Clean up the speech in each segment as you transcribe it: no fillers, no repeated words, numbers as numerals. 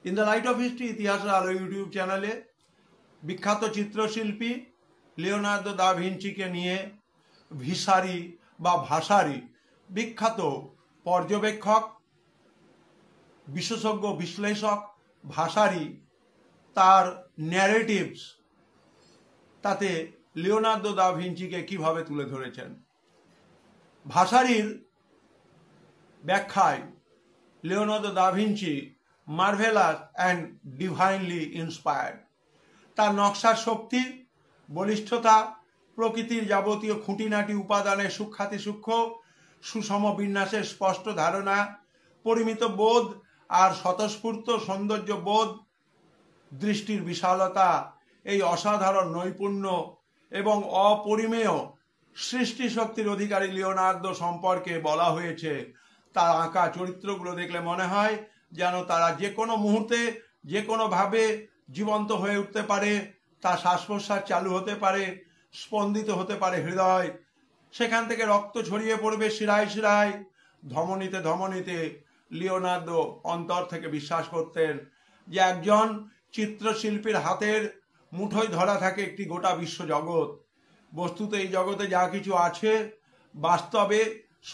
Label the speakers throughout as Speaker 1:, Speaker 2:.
Speaker 1: In the light off history ইতিহাসের আলো YouTube চ্যানেলে বিখ্যাত চিত্রশিল্পী লিওনার্দো দা ভিঞ্চিকে নিয়ে ভিসারি বা ভাষারি বিখ্যাত পর্যবেক্ষক, বিশেষজ্ঞ, বিশ্লেষক ভাষারি তার ন্যারেটিভস, তাতে লিওনার্দো দা ভিঞ্চিকে কিভাবে তুলে ধরেছেন। ভাষারির ব্যাখ্যায় Leonardo da Vinci marvellous and divinely inspired. তার নকশার শক্তি, বলিষ্ঠতা, প্রকৃতির যাবতীয় খুঁটিনাটি উপাদানের সূক্ষ্মাতি সূক্ষ্ম সুষম বিন্যাসের স্পষ্ট ধারণা, পরিমিত বোধ আর স্বতঃস্ফূর্ত সৌন্দর্য বোধ, দৃষ্টির বিশালতা, এই অসাধারণ নৈপুণ্য এবং অপরিমেয় সৃষ্টি শক্তির অধিকারী লিওনার্দো সম্পর্কে বলা হয়েছে। তার আঁকা চরিত্রগুলো দেখলে মনে হয় যেন তারা যে কোনো মুহূর্তে যে কোনোভাবে জীবন্ত হয়ে উঠতে পারে, তার শ্বাস প্রশ্বাস চালু হতে পারে, স্পন্দিত হতে পারে হৃদয়, সেখান থেকে রক্ত ছড়িয়ে পড়বে শিরায় শিরায়, ধমনীতে ধমনীতে। লিওনার্দো অন্তর থেকে বিশ্বাস করতেন যে একজন চিত্রশিল্পীর হাতের মুঠোয় ধরা থাকে একটি গোটা বিশ্বজগৎ। বস্তুত এই জগতে যা কিছু আছে, বাস্তবে,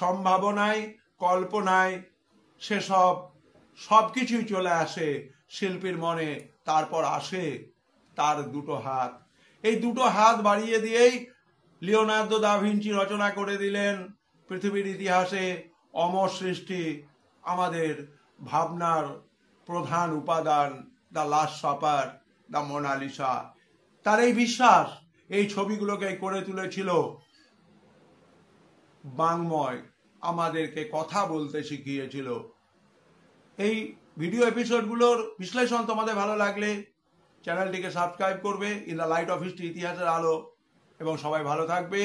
Speaker 1: সম্ভাবনায়, কল্পনায়, সেসব সব কিছুই চলে আসে শিল্পীর মনে। তারপর আসে তার দুটো হাত। এই দুটো হাত বাড়িয়ে দিয়েই লিওনার্দো দা ভিঞ্চি রচনা করে দিলেন পৃথিবীর ইতিহাসে অমর সৃষ্টি, আমাদের ভাবনার প্রধান উপাদান, the Last Supper, the Mona Lisa. তার এই বিশ্বাস এই ছবিগুলোকে করে তুলেছিল বাংময়, আমাদেরকে কথা বলতে শিখিয়েছিল। এই ভিডিও এপিসোডগুলোর বিশ্লেষণ তোমাদের ভালো লাগলে চ্যানেলটিকে সাবস্ক্রাইব করবে, in the light off history ইতিহাসের আলো, এবং সবাই ভালো থাকবে।